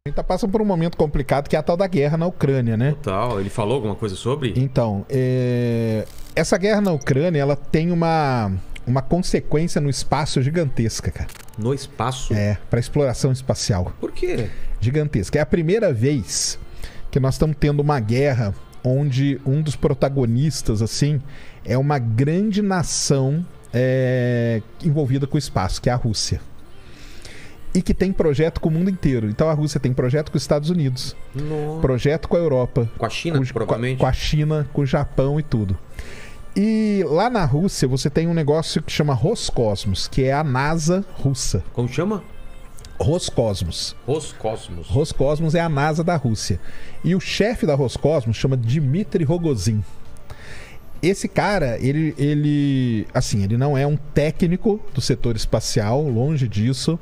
A gente tá passando por um momento complicado que é a tal da guerra na Ucrânia, né? Total. Ele falou alguma coisa sobre? Então, essa guerra na Ucrânia, ela tem uma consequência no espaço gigantesca, cara. No espaço? Para exploração espacial. Por quê? Gigantesca. É a primeira vez que nós estamos tendo uma guerra onde um dos protagonistas, assim, é uma grande nação envolvida com o espaço, que é a Rússia. E que tem projeto com o mundo inteiro. Então a Rússia tem projeto com os Estados Unidos. Nossa. Projeto com a Europa. Com a China, provavelmente. Com a China, com o Japão e tudo. E lá na Rússia você tem um negócio que chama Roscosmos, que é a NASA russa. Como chama? Roscosmos. Roscosmos. Roscosmos é a NASA da Rússia. E o chefe da Roscosmos chama Dmitry Rogozin. Esse cara, ele não é um técnico do setor espacial, longe disso.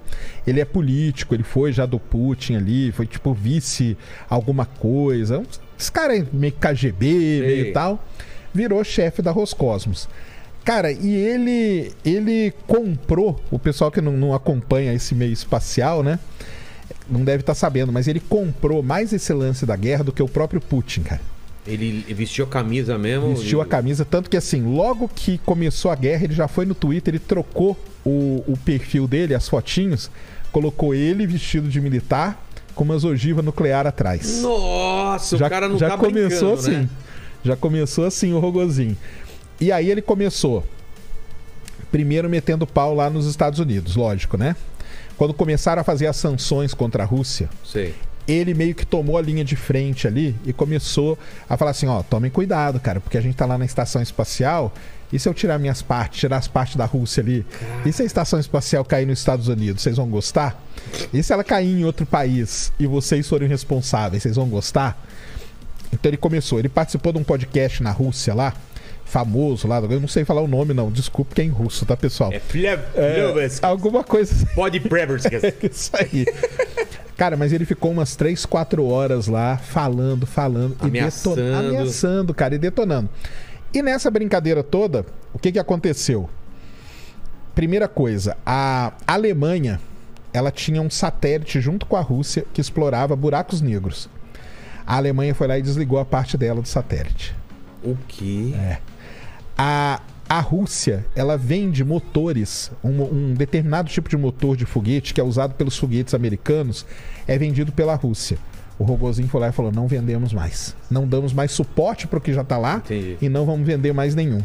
Ele é político, ele foi já do Putin ali, foi tipo vice alguma coisa. Esse cara é meio KGB, meio tal. Virou chefe da Roscosmos. Cara, e ele comprou, o pessoal que não acompanha esse meio espacial, né? Não deve estar sabendo, mas ele comprou mais esse lance da guerra do que o próprio Putin, cara. Ele vestiu a camisa mesmo? Vestiu a camisa, tanto que assim, logo que começou a guerra, ele já foi no Twitter, ele trocou o perfil dele, as fotinhos, colocou ele vestido de militar com umas ogivas nuclear atrás. Nossa, o cara não tá começou brincando, assim, né? Já começou assim o Rogozin. E aí ele começou primeiro metendo pau lá nos Estados Unidos, lógico, né? Quando começaram a fazer as sanções contra a Rússia, sei, ele meio que tomou a linha de frente ali e começou a falar assim, ó, tomem cuidado, cara, porque a gente tá lá na estação espacial, e se eu tirar minhas partes, tirar as partes da Rússia ali, e se a estação espacial cair nos Estados Unidos, vocês vão gostar? E se ela cair em outro país e vocês forem responsáveis, vocês vão gostar? Então ele participou de um podcast na Rússia lá, famoso lá, eu não sei falar o nome não, desculpe que é em russo, tá, pessoal? Alguma coisa assim. Pode Preverskas. Isso aí. Cara, mas ele ficou umas 3, 4 horas lá, falando, ameaçando, cara, e detonando. E nessa brincadeira toda, o que aconteceu? Primeira coisa, a Alemanha, ela tinha um satélite junto com a Rússia que explorava buracos negros. A Alemanha foi lá e desligou a parte dela do satélite. O quê? A Rússia, ela vende motores, um determinado tipo de motor de foguete que é usado pelos foguetes americanos, é vendido pela Rússia. O Rogozin foi lá e falou, não vendemos mais. Não damos mais suporte para o que já está lá. Entendi. E não vamos vender mais nenhum.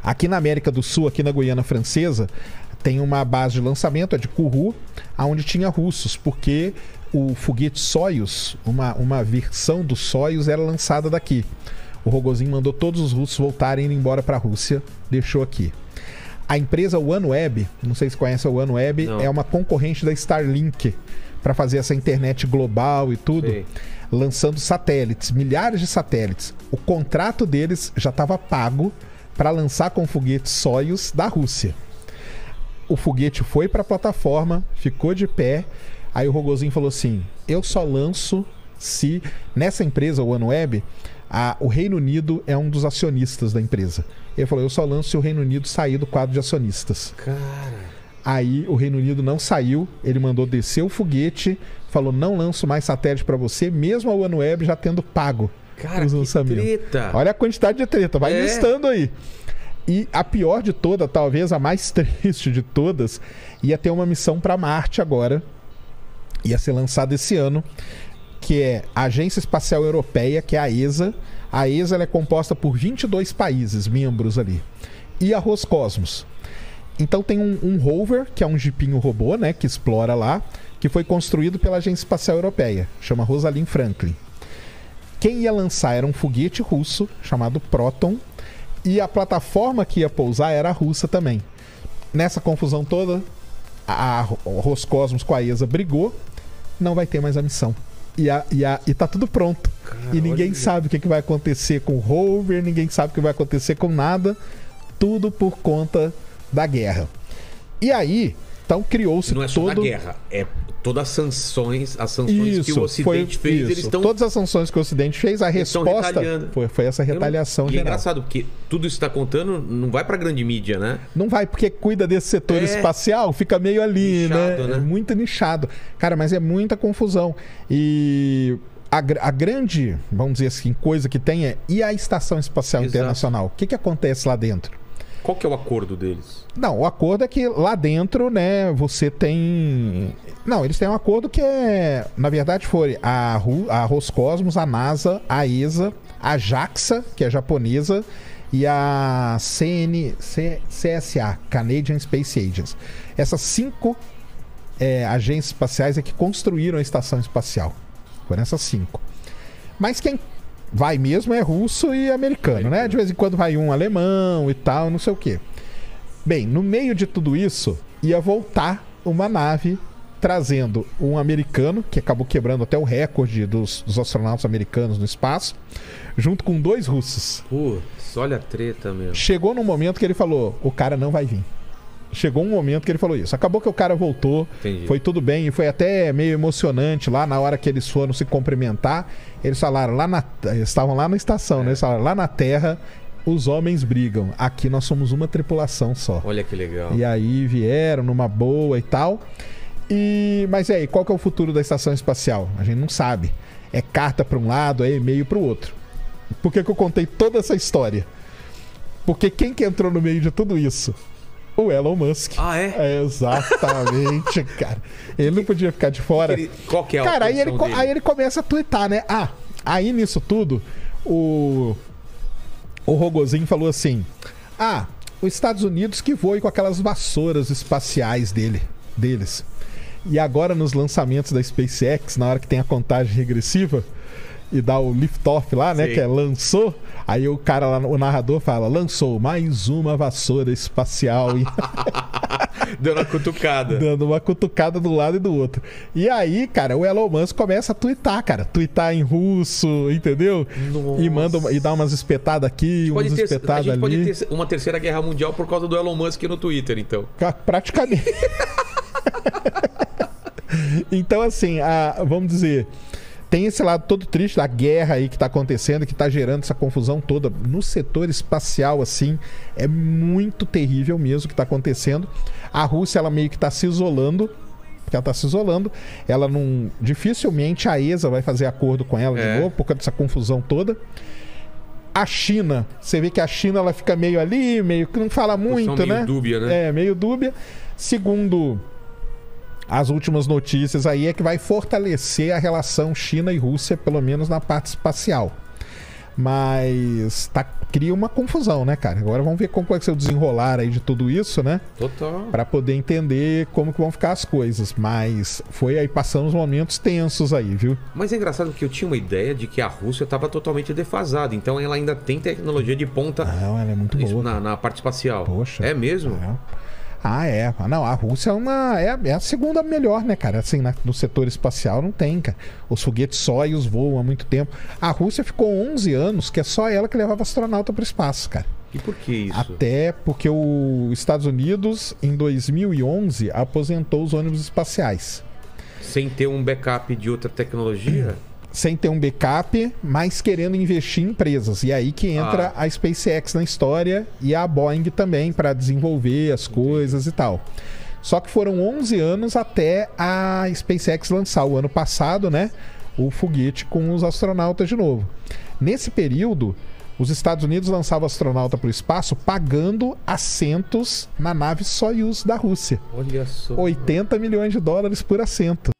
Aqui na América do Sul, aqui na Guiana Francesa, tem uma base de lançamento, é de Kourou, onde tinha russos, porque o foguete Soyuz, uma versão do Soyuz era lançada daqui. O Rogozin mandou todos os russos voltarem e ir embora para a Rússia, deixou aqui. A empresa OneWeb, não sei se conhece a OneWeb, é uma concorrente da Starlink para fazer essa internet global e tudo, lançando satélites, milhares de satélites. O contrato deles já estava pago para lançar com foguete Soyuz da Rússia. O foguete foi para a plataforma, ficou de pé, aí o Rogozin falou assim, eu só lanço se nessa empresa OneWeb o Reino Unido é um dos acionistas da empresa. Ele falou, eu só lanço se o Reino Unido sair do quadro de acionistas. Cara. Aí o Reino Unido não saiu, ele mandou descer o foguete, falou, não lanço mais satélite para você, mesmo a OneWeb já tendo pago os lançamentos. Treta. Olha a quantidade de treta, vai listando aí. E a pior de toda, talvez a mais triste de todas, ia ter uma missão para Marte agora, ia ser lançada esse ano, que é a Agência Espacial Europeia, que é a ESA. A ESA ela é composta por 22 países membros ali. E a Roscosmos. Então tem um rover, que é um jipinho robô, né, que explora lá, que foi construído pela Agência Espacial Europeia, chama Rosalind Franklin. Quem ia lançar era um foguete russo, chamado Proton, e a plataforma que ia pousar era a russa também. Nessa confusão toda, a Roscosmos com a ESA brigou, não vai ter mais a missão. E tá tudo pronto. E ninguém sabe o que vai acontecer com o rover, ninguém sabe o que vai acontecer com nada. Tudo por conta da guerra. E aí, Então criou-se Não é só da guerra, é todas as sanções que o Ocidente fez, eles estão... Todas as sanções que o Ocidente fez, a resposta foi essa retaliação geral. É engraçado, porque tudo isso que está contando não vai para a grande mídia, né? Não vai, porque cuida desse setor espacial, fica meio ali, nichado, né? É muito nichado. Cara, mas é muita confusão. E a grande, vamos dizer assim, coisa que tem é... E a Estação Espacial Internacional? O que acontece lá dentro? Qual que é o acordo deles? Não, o acordo é que lá dentro, né, você tem... Não, eles têm um acordo que é... Na verdade, foi a Roscosmos, a NASA, a ESA, a JAXA, que é japonesa, e a CSA, Canadian Space Agency. Essas 5 agências espaciais é que construíram a estação espacial. Foram essas 5. Mas quem vai mesmo é russo e americano, né? De vez em quando vai um alemão e tal, não sei o quê. Bem, no meio de tudo isso, ia voltar uma nave trazendo um americano, que acabou quebrando até o recorde dos astronautas americanos no espaço, junto com 2 russos. Putz, olha a treta, meu. Chegou num momento que ele falou, o cara não vai vir. Chegou um momento que ele falou isso. Acabou que o cara voltou, foi tudo bem, e foi até meio emocionante lá na hora que eles foram se cumprimentar. Eles falaram, eles estavam lá na estação, né? Eles falaram, lá na Terra, os homens brigam. Aqui nós somos uma tripulação só. Olha que legal. E aí vieram numa boa e tal. Mas e aí, qual que é o futuro da estação espacial? A gente não sabe. É carta para um lado, é e-mail para o outro. Por que eu contei toda essa história? Porque quem que entrou no meio de tudo isso? O Elon Musk. Ah, é? Exatamente, cara. Ele não podia ficar de fora. Qual que é a cara, aí ele começa a tuitar, né? Aí nisso tudo, o Rogozin falou assim: os Estados Unidos que voem com aquelas vassouras espaciais deles. E agora nos lançamentos da SpaceX, na hora que tem a contagem regressiva e dá o lift-off lá, né? Sim. Que lançou. Aí o cara lá, o narrador fala, lançou mais uma vassoura espacial. Dando uma cutucada. Dando uma cutucada do lado e do outro. E aí, cara, o Elon Musk começa a tuitar, cara. Tuitar em russo, entendeu? Nossa. E dá umas espetadas aqui, umas espetadas ali. A gente pode ter uma terceira guerra mundial por causa do Elon Musk no Twitter, então. Praticamente. Então, assim, vamos dizer... Tem esse lado todo triste da guerra aí que tá acontecendo, que tá gerando essa confusão toda. No setor espacial, assim, é muito terrível mesmo o que tá acontecendo. A Rússia, ela meio que tá se isolando. Porque ela tá se isolando. Ela não... Dificilmente a ESA vai fazer acordo com ela de novo, por causa dessa confusão toda. A China, você vê que a China, ela fica meio ali, meio que não fala muito, né? Meio dúbia, né? Meio dúbia. Segundo... As últimas notícias aí é que vai fortalecer a relação China e Rússia, pelo menos na parte espacial. Mas cria uma confusão, né, cara? Agora vamos ver como vai ser o desenrolar aí de tudo isso, né? Total. Pra poder entender como que vão ficar as coisas. Mas foi aí passando os momentos tensos aí, viu? Mas é engraçado que eu tinha uma ideia de que a Rússia estava totalmente defasada. Então ela ainda tem tecnologia de ponta. Não, ela é muito boa. Na parte espacial. Poxa. É mesmo? Não, a Rússia é a segunda melhor, né, cara? Assim, no setor espacial não tem, cara. Os foguetes Soyuz voam há muito tempo. A Rússia ficou 11 anos que é só ela que levava astronauta para o espaço, cara. E por que isso? Até porque os Estados Unidos, em 2011, aposentou os ônibus espaciais. Sem ter um backup de outra tecnologia? Sem ter um backup, mas querendo investir em empresas. E aí que entra a SpaceX na história e a Boeing também para desenvolver as coisas e tal. Só que foram 11 anos até a SpaceX lançar o ano passado, né, o foguete com os astronautas de novo. Nesse período, os Estados Unidos lançavam astronauta para o espaço pagando assentos na nave Soyuz da Rússia. Olha só. 80 milhões de dólares por assento.